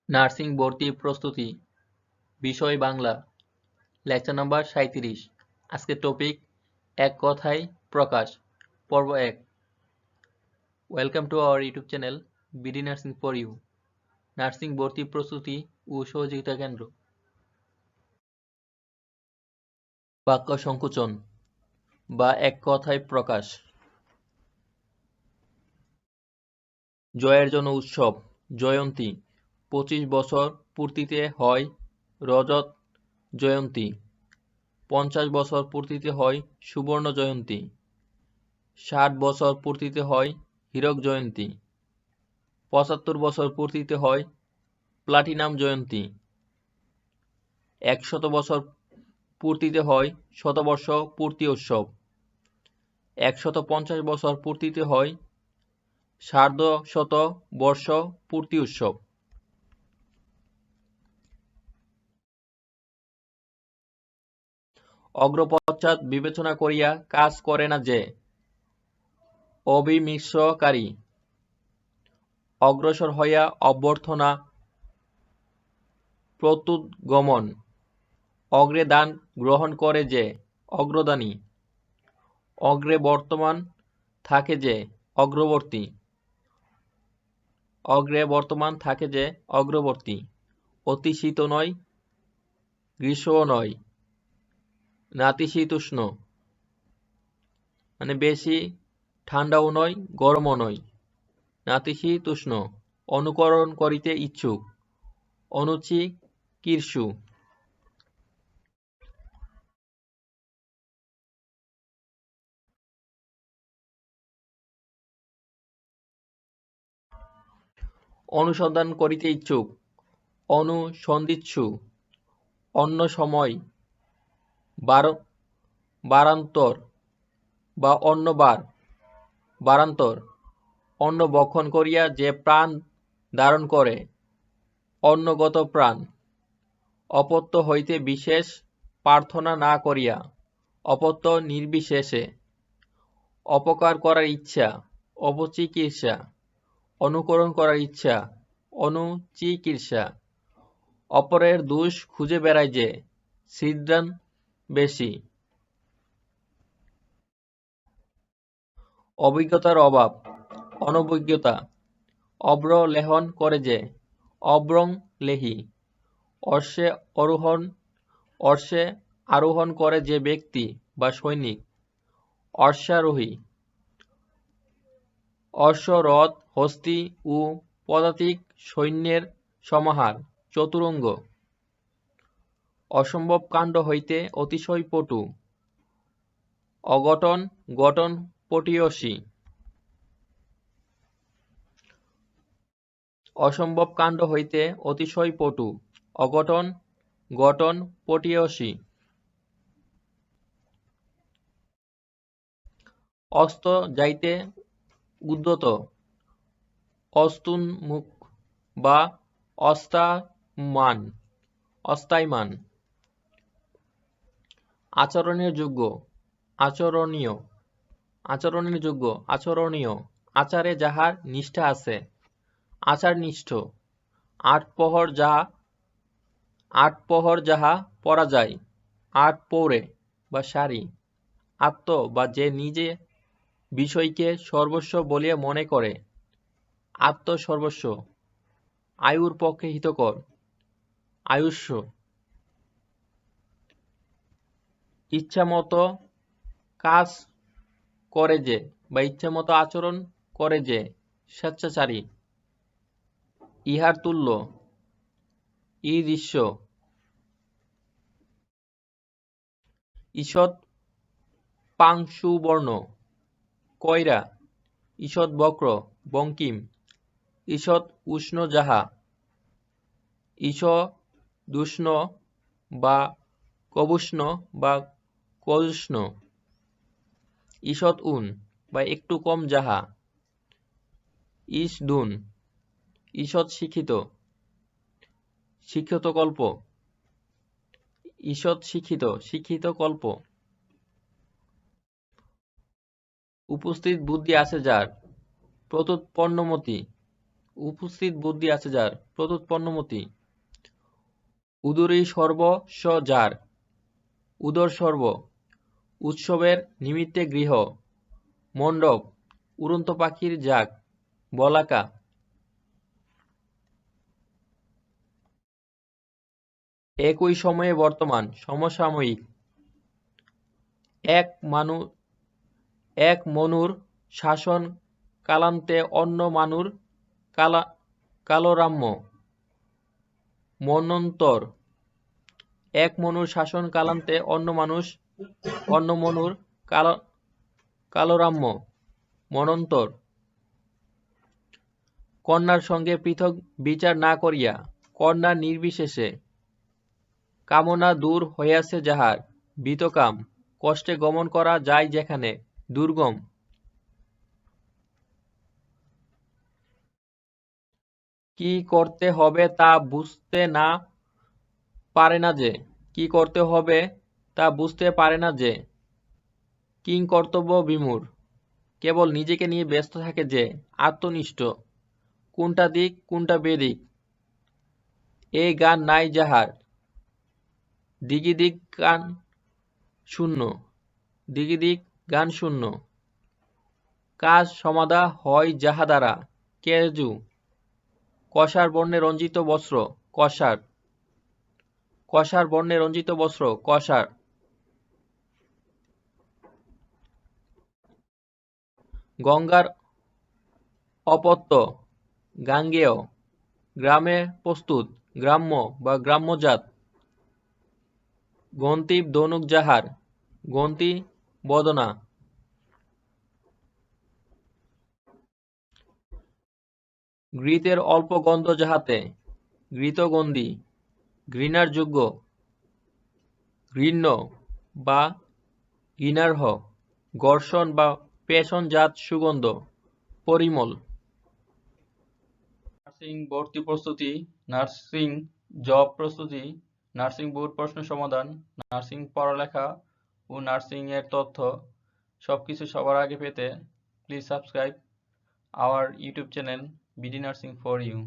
Nursing ভর্তি প্রস্তুতি, বিষয় বাংলা, লেকচার নাম্বার 37। আজকের টপিক এক কথায় প্রকাশ, পর্ব 1। Welcome to our YouTube channel BD nursing for you, nursing ভর্তি প্রস্তুতি ও সহযোগিতা কেন্দ্র। বাক্য সংকোচন বা এক কথায় প্রকাশ। জয়ের জন্য উৎসব, জয়ন্তী। 25 বছর পূর্তিতে হয় রজত জয়ন্তী। 50 বছর পূর্তিতে হয় সুবর্ণ জয়ন্তী। 60 বছর পূর্তিতে হয় হীরক জয়ন্তী। 75 বছর পূর্তিতে হয় প্লাটিনাম জয়ন্তী। 100 বছর পূর্তিতে হয় শতবর্ষ পূর্তি উৎসব। 150 বছর পূর্তিতে হয় সার্ধশত বর্ষ পূর্তি উৎসব। অগ্রপশ্চাৎ বিবেচনা করিয়া কাজ করে না যে অবিমিশ্রকারী। অগ্রসর হইয়া অভ্যর্থনা প্রত্যুগমন। অগ্রে দান গ্রহণ করে যে অগ্রদানী। অগ্রে বর্তমান থাকে যে অগ্রবর্তী। অগ্রে বর্তমান থাকে যে অগ্রবর্তী। অতি শীত নয়, গ্রীষ্মও নয়, নাতিশীতোষ্ণ মানে বেশি ঠান্ডাও নয়, গরমও নয়, নাতিশীতোষ্ণ। অনুকরণ করিতে ইচ্ছুক, অনুচিকীর্ষু। অনুসন্ধান করিতে ইচ্ছুক, অনুসন্ধিৎসু। অন্য সময়, বারান্তর বা অন্য বার, বারান্তর। অন্ন ভক্ষণ করিয়া যে প্রাণ ধারণ করে, অন্নগত প্রাণ। অপত্য হইতে বিশেষ প্রার্থনা না করিয়া, অপত্য নির্বিশেষে। অপকার করার ইচ্ছা, অপচিকিৎসা। অনুকরণ করার ইচ্ছা, অনুচিকিৎসা। অপরের দোষ খুঁজে বেড়ায় যে ছিদ্রান বেশি। অভিজ্ঞতার অভাব, অনভিজ্ঞতা। অব্রলেহন করে যে অব্রংলেহী। অশ্বে আরোহণ করে যে ব্যক্তি বা সৈনিক, অশ্বারোহী। অশ্ব, রথ, হস্তী ও পদাতিক সৈন্যের সমাহার, চতুরঙ্গ। অসম্ভব কাণ্ড হইতে অতিশয় পটু, অঘটন ঘটন পটীয়সী। অসম্ভব কাণ্ড হইতে অতিশয় পটু, অঘটন ঘটন পটীয়সী। অস্ত যাইতে উদ্যত, অস্তুন্মুখ বা অস্তায়মান। আচরণের যোগ্য, আচরণীয়। আচরণের যোগ্য, আচরণীয়। আচারে যাহার নিষ্ঠা আছে, আচারনিষ্ঠ। আট প্রহর যাহা পরা যায়, আট পৌরে বা সারি। আত্ম বা যে নিজে বিষয়কে সর্বস্ব বলিয়া মনে করে, আত্মসর্বস্ব। আয়ুর পক্ষে হিতকর, আয়ুষ্য। ইচ্ছামত কাজ করে যে বা ইচ্ছামত আচরণ করে যে স্বেচ্ছাচারী। ইহার তুল্য, ঈদৃশ্য। ঈষৎ পাংশুবর্ণ, কইরা। ঈষৎ বক্র, বঙ্কিম। ঈষৎ উষ্ণ যাহা, ঈষদুষ্ণ বা কবুষ্ণ বা কজুষ্ণ। ঈষৎ উন বা একটু কম যাহা, ঈষদুন। ঈষৎ শিক্ষিত, শিক্ষিত কল্প। ঈষৎ শিক্ষিত, শিক্ষিত কল্প। উপস্থিত বুদ্ধি আছে যার, প্রত্যুৎপন্নমতি। উপস্থিত বুদ্ধি আছে যার, প্রত্যুৎপন্নমতি। উদরী সর্বস্ব যার, উদর সর্ব। উৎসবের নিমিত্তে গৃহ, মণ্ডপ। উড়ন্ত পাখির জাক, বলাকা। একই সময়ে বর্তমান, সমসাময়িক। এক মনুর শাসন কালান্তে অন্য মানুর কালরাম্য, মন্বন্তর। এক মনুর শাসন কালান্তে অন্য মনুর কালরাম্য, মন্বন্তর। কন্যার সঙ্গে পৃথক বিচার না করিয়া, কন্যা নির্বিশেষে। কামনা দূর হইয়াছে যাহার, ভীতকাম। কষ্টে গমন করা যায় যেখানে, দুর্গম। কি করতে হবে তা বুঝতে পারে না যে, কিংকর্তব্য বিমূঢ়। কেবল নিজেকে নিয়ে ব্যস্ত থাকে যে, আত্মনিষ্ঠ। কোনটা দিক কোনটা বেদিক, এই জ্ঞান নাই যাহার। দিগিদিগ জ্ঞান শূন্য। কাজ সমাধা হয় যাহা দ্বারা, কেজু। কষার বর্ণে রঞ্জিত বস্ত্র, কষার। কষার বর্ণে রঞ্জিত বস্ত্র, কষার। গঙ্গার অপত্য, গাঙ্গেয়। গ্রামে প্রস্তুত, গ্রাম্য বা গ্রাম্যজাত। গন্তি দনুক যাহার, গন্তি বদনা। ঘৃতের অল্প গন্ধ যাহাতে, ঘৃতগন্ধি। ঘৃণার যোগ্য, ঘৃণ্য বা ঘৃণার্হ। ঘর্ষণ বা পেষণজাত সুগন্ধ, পরিমল। নার্সিং ভর্তি প্রস্তুতি, নার্সিং জব প্রস্তুতি, নার্সিং বোর্ড প্রশ্ন সমাধান, নার্সিং পড়ালেখা ও নার্সিং এর তথ্য সবকিছু সবার আগে পেতে please subscribe our YouTube channel BD nursing for you.